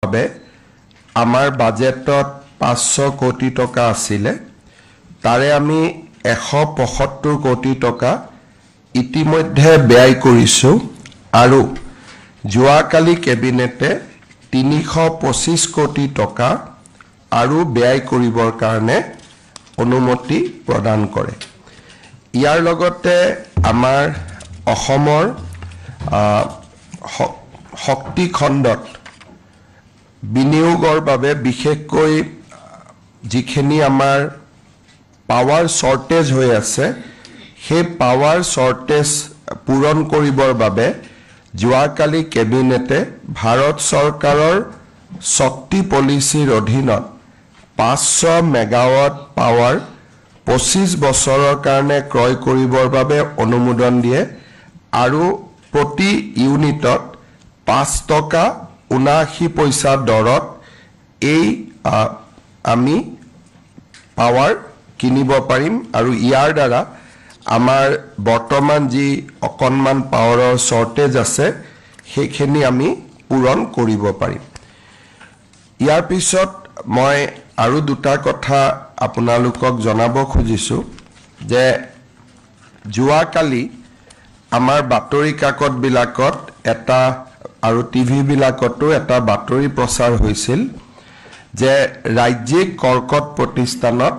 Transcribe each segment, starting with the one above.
বাবে আমাৰ বাজেটত 500 কোটি টকা আছিলে তাৰে আমি 175 কোটি টকা ইতিমধ্যে ব্যয় কৰিছো আৰু যোৱাকালি কেবিনেটে 325 কোটি টকা আৰু ব্যয় কৰিবৰ কাৰণে অনুমতি প্ৰদান কৰে ইয়াৰ লগতে আমাৰ অসমৰ শক্তি খণ্ডত বিনিয়োগৰ বাবে বিশেষকৈ যিখিনি আমাৰ পাৱাৰ শৰ্টেজ হৈ আছে সেই পাৱাৰ শৰ্টেজ পূৰণ কৰিবৰ বাবে যোৱাকালি কেবিনেটে ভাৰত চৰকাৰৰ শক্তি পলিচিৰ অধীনত 500 মেগাৱাট পাৱাৰ 25 বছৰৰ কাৰণে ক্ৰয় কৰিবৰ বাবে অনুমোদন দিয়ে আৰু প্ৰতি ইউনিটত 5 টকা 79 পইচা দৰত এই আমি পাৱাৰ কিনিব পাৰিম আৰু ইয়াৰ দ্বাৰা আমাৰ বৰ্তমান যি অকনমান পাৱাৰৰ শৰ্টেজ আছে সেইখিনি আমি পূৰণ কৰিব পাৰিম ইয়াৰ পিছত মই আৰু দুটা কথা আপোনালোকক জনাব খুজিছো যে যোৱাকালি আমাৰ বাতৰি কাকত বিলাকত এটা আৰু টিভি বিলাকতো এটা বাতৰি প্ৰচাৰ হৈছিল যে ৰাজ্যিক কৰ্কট প্ৰতিষ্ঠানত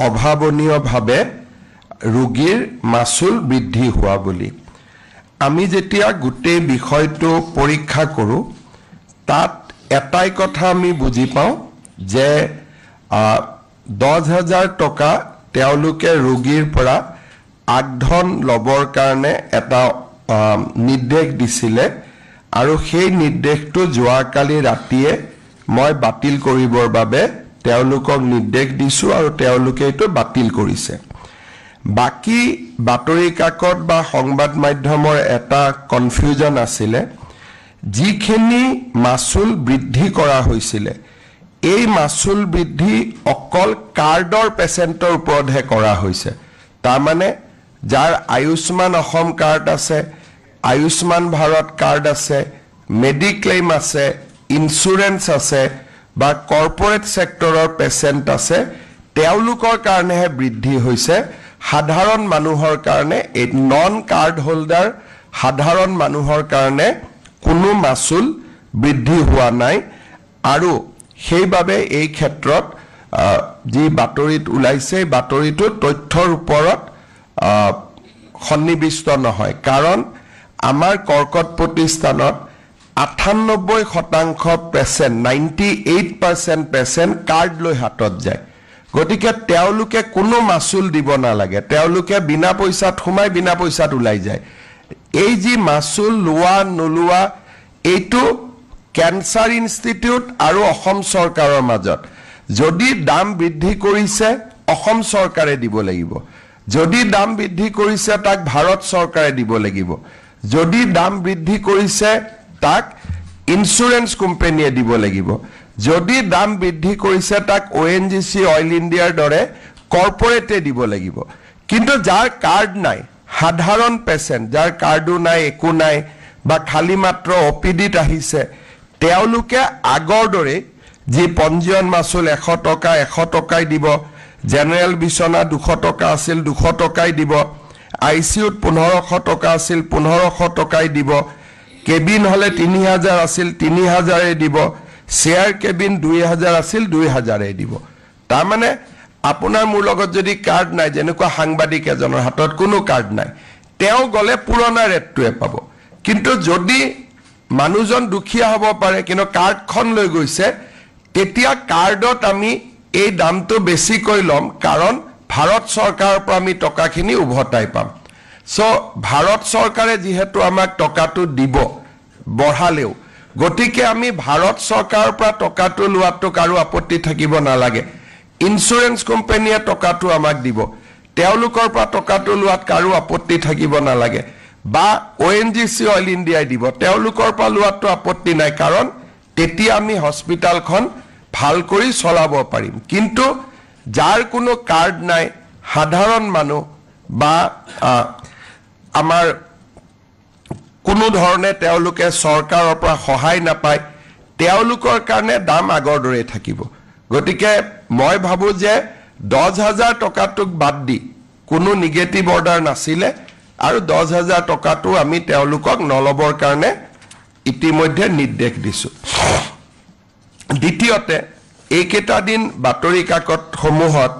অভাৱনীয়ভাৱে ৰোগীৰ মাসুল বৃদ্ধি হোৱা বুলি আমি যেতিয়া গোটেই বিষয়টো পৰীক্ষা কৰো তাত এটাই কথা আমি বুজি পাওঁ যে 10,000 টকা তেওঁলোকে ৰোগীৰ পৰা আগধন লবৰ কাৰণে এটা নিৰ্দেশ দিছিলে আৰু সেই নিৰ্দেশটো যোৱাকালি ৰাতিয়ে মই বাতিল কৰিবৰ বাবে তেওঁলোকক নিৰ্দেশ দিছো আৰু তেওঁলোকে এটো বাতিল কৰিছে বাকি বাতৰি কাকত বা সংবাদ মাধ্যমৰ এটা কনফিউজন আছিলে যিখিনি মাসুল বৃদ্ধি কৰা হৈছিলে এই মাসুল বৃদ্ধি অকল কাৰ্ডৰ পেচেণ্টৰ ওপৰতহে কৰা হৈছে তাৰ মানে যাৰ আয়ুষ্মান অসম কাৰ্ড আছে আয়ুষ্মান ভাৰত কাৰ্ড আছে মেডিক্লেইম আছে ইন্স্যুৰেন্স আছে বা কৰ্পোৰেট সেক্টৰৰ পেচেণ্ট আছে তেওঁলোকৰ কাৰণেহে বৃদ্ধি হৈছে সাধাৰণ মানুহৰ কাৰণে এই নন কাৰ্ড হোল্ডাৰ সাধাৰণ মানুহৰ কাৰণে কোনো মাসুল বৃদ্ধি হোৱা নাই আৰু সেইবাবে এই ক্ষেত্ৰত যি বাতৰিত ওলাইছে বাতৰিটো তথ্যৰ ওপৰত সন্নিবিষ্ট নহয় কাৰণ আমাৰ কৰ্কট প্ৰতিষ্ঠানত 98% পেচেণ্ট 98% পেচেণ্ট কাৰ্ড লৈ হাতত যায় গতিকে তেওঁলোকে কোনো মাসুল দিব নালাগে তেওঁলোকে বিনা পইচাত সোমাই বিনা পইচাত ওলাই যায় এই যি মাসুল লোৱা নলোৱা এইটো ক্যান্সাৰ ইনষ্টিটিউট আৰু অসম চৰকাৰৰ মাজত যদি দাম বৃদ্ধি কৰিছে অসম চৰকাৰে দিব লাগিব যদি দাম বৃদ্ধি কৰিছে তাক ভাৰত চৰকাৰে দিব লাগিব যদি দাম বৃদ্ধি কৰিছে তাক ইন্স্যুৰেন্স কোম্পানীয়ে দিব লাগিব যদি দাম বৃদ্ধি কৰিছে তাক ONGC অইল ইণ্ডিয়াৰ দৰে কৰ্পোৰেটে দিব লাগিব কিন্তু যাৰ কাৰ্ড নাই সাধাৰণ পেচেণ্ট যাৰ কাৰ্ডো নাই একো নাই বা খালি মাত্ৰ অপিডিত আহিছে তেওঁলোকে আগৰ দৰে যি পঞ্জীয়ন মাসুল 100 টকাই দিব জেনাৰেল বিছনা 200 টকা আছিল 200 টকাই দিব আইসিউত 1500 টকা আছিল 1500 টকাই দিব কেবিন হলে 3000 আছিল 3000 এ দিব শেয়ার কেবিন 2000 আছিল 2000 এ দিব তাৰ মানে আপোনাৰ মোৰ লগত যদি কাৰ্ড নাই যেনেকুৱা সাংবাদিক এজনৰ হাতত কোনো কাৰ্ড নাই তেও গলে পুৰণা ৰেটটোৱে পাব কিন্তু যদি মানুহজন দুখীয়া হ'ব পাৰে কিন্তু কাৰ্ডখন লৈ গৈছে তেতিয়া কাৰ্ডত আমি এই দামটো বেছি কৈ লম কাৰণ ভাৰত চৰকাৰৰ পৰা আমি টকাখিনি উভতাই পাম সো ভাৰত চৰকাৰে যেহেতু আমাক টকাটো দিব বঢ়ালেও গতিকে আমি ভাৰত চৰকাৰৰ পৰা টকাটো লোৱাটো কাৰো আপত্তি থাকিব নালাগে ইন্স্যুৰেন্স কোম্পানীয়ে টকাটো আমাক দিব তেওঁলোকৰ পৰা টকাটো লোৱাত কাৰো আপত্তি থাকিব নালাগে বা ONGC অইল ইণ্ডিয়াই দিব তেওঁলোকৰ পৰা লোৱাটো আপত্তি নাই কাৰণ তেতিয়া আমি হস্পিটালখন ভাল কৰি চলাব পাৰিম কিন্তু যাৰ কোনো কাৰ্ড নাই সাধাৰণ মানুহ বা আমাৰ কোনো ধৰণে তেওঁলোকে চৰকাৰৰ পৰা সহায় নাপায় তেওঁলোকৰ কাৰণে দাম আগৰ দৰে থাকিব গতিকে মই ভাবো যে 10,000 টকাটোক বাদ দি কোনো নিগেটিভ অৰ্ডাৰ নাছিলে আৰু 10,000 টকাটো আমি তেওঁলোকক নলবৰ কাৰণে ইতিমধ্যে নিৰ্দেশ দিছো দ্বিতীয়তে এইকেইটা দিন বাতৰি কাকত সমূহত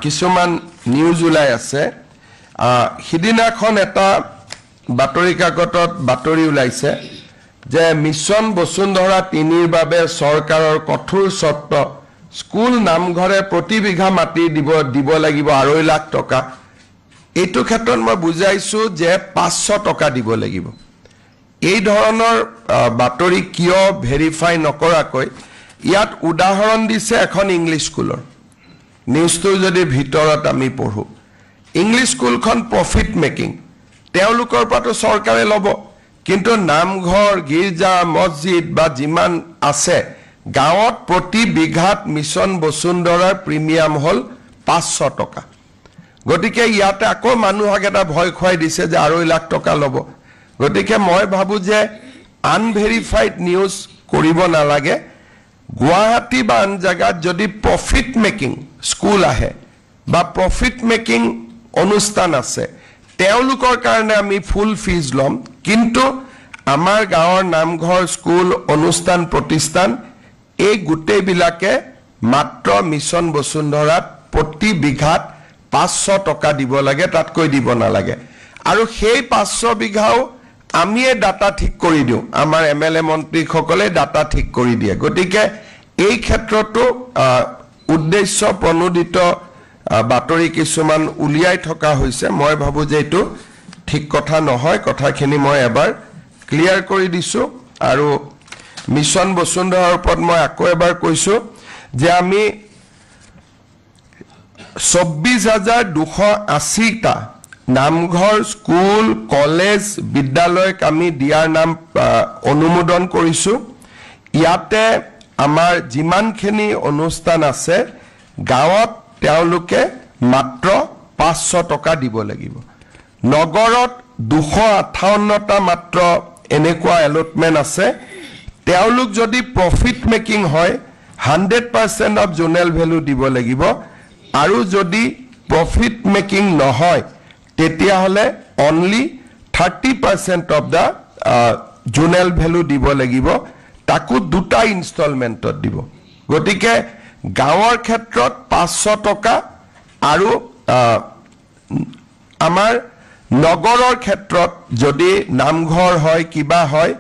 কিছুমান নিউজ ওলাই আছে হিদিনাখন এটা বাতৰি কাকতত বাতৰি ওলাইছে যে মিছন বসুন্ধৰা 3ৰ বাবে চৰকাৰৰ কঠোৰ চৰ্ত স্কুল নামঘৰে প্ৰতি বিঘা মাটি দিব লাগিব 2.5 লাখ টকা এইটো ক্ষেত্ৰত মই বুজাইছো যে 500 টকা দিব লাগিব এই ধৰণৰ বাতৰি কিয় ভেৰিফাই নকৰাকৈ ইয়াত উদাহৰণ দিছে এখন ইংলিছ স্কুলৰ নিউজটো যদি ভিতৰত আমি পঢ়ো ইংলিছ স্কুলখন প্ৰফিট মেকিং তেওঁলোকৰ পৰাটো চৰকাৰে ল'ব কিন্তু নামঘৰ গিৰ্জা মছজিদ বা যিমান আছে গাঁৱত প্ৰতি বিঘাত মিছন বসুন্ধৰাৰ প্ৰিমিয়াম হল 500 টকা গতিকে ইয়াতে আকৌ মানুহক এটা ভয় খুৱাই দিছে যে 2.5 লাখ টকা ল'ব গতিকে মই ভাবো যে আনভেৰিফাইড নিউজ কৰিব নালাগে গুৱাহাটী বা আন জায়গাত যদি প্ৰফিট মেকিং স্কুল আহে বা প্ৰফিট মেকিং অনুষ্ঠান আছে তেওঁলোকৰ কাৰণে আমি ফুল ফিজ লম কিন্তু আমাৰ গাঁৱৰ নামঘৰ স্কুল অনুষ্ঠান প্ৰতিষ্ঠান এই গোটেইবিলাকে মাত্ৰ মিছন বসুন্ধৰাত প্ৰতি বিঘাত 500 টকা দিব লাগে তাতকৈ দিব নালাগে আৰু সেই 500 বিঘাও আমি এই ডাটা ঠিক কৰি দিও আমাৰ এমএলএ মন্ত্ৰীসকলে ডাটা ঠিক কৰি দিয়ে গতিকে এই ক্ষেত্ৰটো উদ্দেশ্য প্ৰণোদিত বাতৰি কিছুমান উলিয়াই থকা হৈছে মই ভাবো যে এটো ঠিক কথা নহয় কথাখিনি মই এবাৰ ক্লিয়াৰ কৰি দিছো আৰু মিছন বসুন্ধৰাৰ ওপৰত মই আকৌ এবাৰ কৈছো যে আমি 24,280 টা নামঘৰ স্কুল কলেজ বিদ্যালয়ক আমি দিয়াৰ নাম অনুমোদন কৰিছো ইয়াতে আমাৰ যিমানখিনি অনুষ্ঠান আছে গাঁৱত তেওঁলোকে মাত্ৰ 500 টকা দিব লাগিব নগৰত 258 টা মাত্ৰ এনেকুৱা এলটমেন্ট আছে তেওঁলোক যদি প্ৰফিট মেকিং হয় 100% অফ জোনেল ভ্যালু দিব লাগিব আৰু যদি প্ৰফিট মেকিং নহয় তেতিয়া হলে only 30% of the zonal value দিব লাগিব তাকো দুটা ইনষ্টলমেন্টত দিব গতিকে গাঁৱৰ ক্ষেত্ৰত 500 টকা আৰু আমাৰ নগৰৰ ক্ষেত্ৰত যদি নামঘৰ হয় কিবা হয়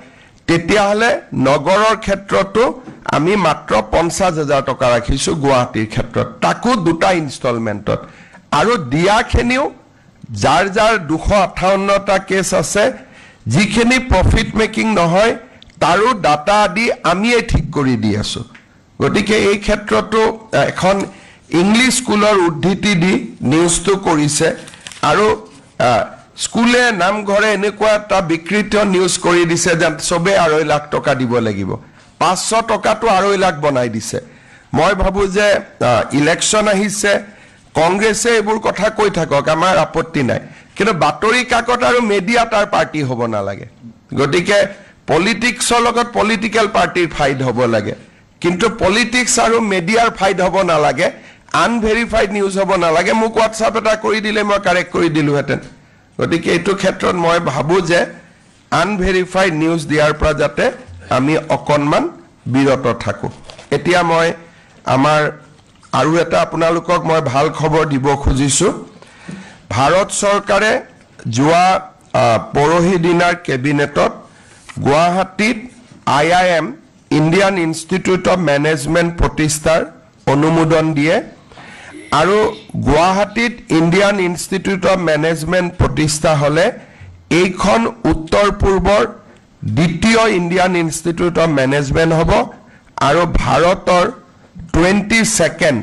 তেতিয়া হলে নগৰৰ ক্ষেত্ৰতো আমি মাত্ৰ 50,000 টকা ৰাখিছো গুৱাহাটীৰ ক্ষেত্ৰত তাকো দুটা ইনষ্টলমেন্টত আৰু দিয়াখিনিও যাৰ 258 টা কেছ আছে যিখিনি প্ৰফিট মেকিং নহয় তাৰো ডাটা আদি আমিয়ে ঠিক কৰি দি আছো গতিকে এই ক্ষেত্ৰতো এখন ইংলিছ স্কুলৰ উদ্ধৃতি দি নিউজটো কৰিছে আৰু স্কুলে নামঘৰে এনেকুৱা এটা বিকৃত নিউজ কৰি দিছে যে সবে 2.5 লাখ টকা দিব লাগিব 500 টকাটো 2.5 লাখ বনাই দিছে মই ভাবো যে ইলেকশন আহিছে কংগ্ৰেছে এইবোৰ কথা কৈ থাকক আমাৰ আপত্তি নাই কিন্তু বাতৰি কাকত আৰু মিডিয়া তাৰ পাৰ্টি হ'ব নালাগে গতিকে পলিটিক্সৰ লগত পলিটিক্যাল পাৰ্টিৰ ফাইট হ'ব লাগে কিন্তু পলিটিক্স আৰু মিডিয়াৰ ফাইট হ'ব নালাগে আনভেৰিফাইড নিউজ হ'ব নালাগে মোক WhatsApp এটা কৰি দিলে মই কাৰেক্ট কৰি দিলো হেতেন গতিকে এইটো ক্ষেত্ৰত মই ভাবো যে আনভেৰিফাইড নিউজ দিয়াৰ পৰা যাতে আমি অকনমান বিৰত থাকো এতিয়া মই আমাৰ আৰু এটা আপোনালোকক মই ভাল খবৰ দিব খুজিছো ভাৰত চৰকাৰে যোৱা পৰহি দিনাৰ কেবিনেটত গুৱাহাটীত IIM Indian institute of management প্ৰতিষ্ঠাৰ অনুমোদন দিয়ে আৰু গুৱাহাটীত ইণ্ডিয়ান ইনষ্টিটিউট অফ মেনেজমেন্ট প্ৰতিষ্ঠা হলে এইখন উত্তৰ পূৰ্বৰ দ্বিতীয় ইণ্ডিয়ান ইনষ্টিটিউট অফ মেনেজমেন্ট হ'ব আৰু ভাৰতৰ 22nd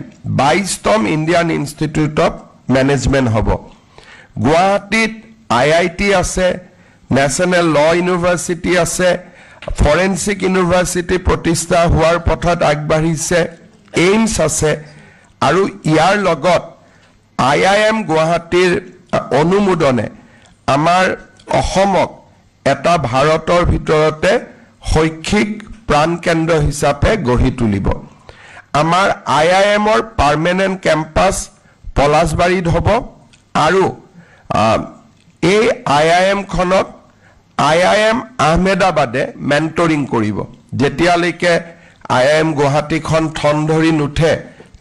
Indian institute of management হ'ব গুৱাহাটীত IIT আছে নেশনাল ল ইউনিভাৰ্সিটি আছে ফৰেনসিক ইউনিভাৰ্সিটি প্ৰতিষ্ঠা হোৱাৰ পথত আগবাঢ়িছে এইমছ আছে আৰু ইয়াৰ লগত IIM গুৱাহাটীৰ অনুমোদনে আমাৰ অসমক এটা ভাৰতৰ ভিতৰতে শৈক্ষিক প্ৰাণকেন্দ্ৰ হিচাপে গঢ়ি তুলিব আমাৰ IIMৰ পাৰ্মানেন্ট কেম্পাছ পলাশবাৰীত হ'ব আৰু এই IIM খনক IIM আহমেদাবাদে মেন্টৰিং কৰিব যেতিয়ালৈকে IIM গুৱাহাটীখন ঠন ধৰি নুঠে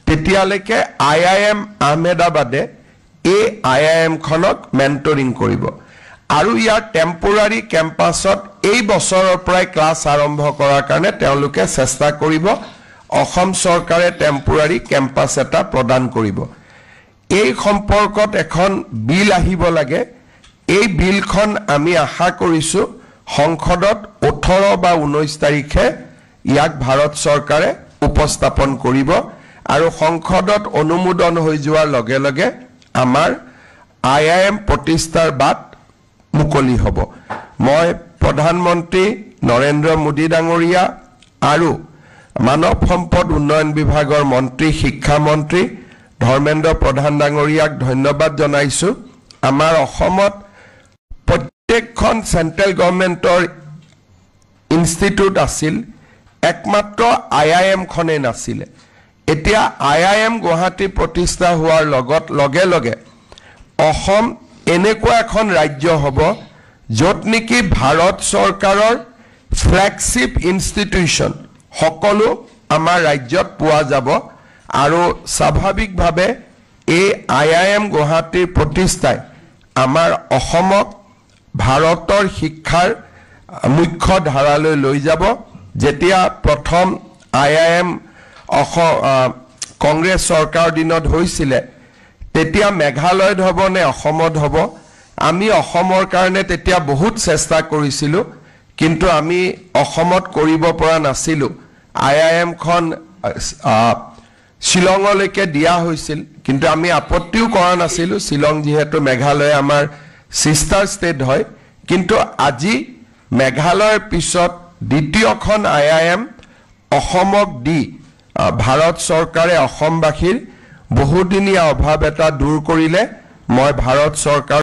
তেতিয়ালৈকে IIM আহমেদাবাদে এই IIM খনক মেন্টৰিং কৰিব আৰু ইয়াৰ টেম্পোৰাৰী কেম্পাছত এই বছৰৰ পৰাই ক্লাছ আৰম্ভ কৰাৰ কাৰণে তেওঁলোকে চেষ্টা কৰিব অসম চৰকাৰে টেম্পোৰাৰী কেম্পাছ এটা প্ৰদান কৰিব এই সম্পৰ্কত এখন বিল আহিব লাগে এই বিলখন আমি আশা কৰিছো সংসদত 18 বা 19 তাৰিখে ইয়াক ভাৰত চৰকাৰে উপস্থাপন কৰিব আৰু সংসদত অনুমোদন হৈ যোৱাৰ লগে লগে আমাৰ IIM প্ৰতিষ্ঠাৰ বাট মুকলি হ'ব মই প্ৰধানমন্ত্ৰী নৰেন্দ্ৰ মোদী ডাঙৰীয়া আৰু মানৱ সম্পদ উন্নয়ন বিভাগৰ মন্ত্ৰী শিক্ষা মন্ত্ৰী ধৰ্মেন্দ্ৰ প্ৰধান ডাঙৰীয়াক ধন্যবাদ জনাইছো আমাৰ অসমত প্ৰত্যেকখন সেন্ট্ৰেল গভৰ্নমেন্টৰ ইনষ্টিটিউট আছিল একমাত্ৰ IIM খনে নাছিল এতিয়া IIM গুৱাহাটী প্ৰতিষ্ঠা হোৱাৰ লগে লগে অসম এনেকুৱা এখন ৰাজ্য হ'ব য'ত নেকি ভাৰত চৰকাৰৰ ফ্ল্যাগশিপ ইনষ্টিটিউশন সকলো আমাৰ ৰাজ্যত পোৱা যাব আৰু স্বাভাৱিকভাৱে এই IIM গুৱাহাটীৰ প্ৰতিষ্ঠাই আমাৰ অসমক ভাৰতৰ শিক্ষাৰ মুখ্য ধাৰালৈ লৈ যাব যেতিয়া প্ৰথম IIM কংগ্ৰেছ চৰকাৰ দিনত হৈছিল তেতিয়া মেঘালয়ত হ'ব নে অসমত হ'ব আমি অসমৰ কাৰণে তেতিয়া বহুত চেষ্টা কৰিছিলো কিন্তু আমি অসমত কৰিব পৰা নাছিলো IIM খন শিলংলৈকে দিয়া হৈছিল কিন্তু আমি আপত্তিও কৰা নাছিলো শিলং যেহেতু মেঘালয় আমাৰ সিস্টাৰ ষ্টেট হয় কিন্তু আজি মেঘালয়ৰ পিছত দ্বিতীয়খন IIM অসমক দি ভাৰত চৰকাৰে অসমবাসীৰ বহুদিনীয়া অভাৱ এটা দূৰ কৰিলে মই ভাৰত চৰকাৰ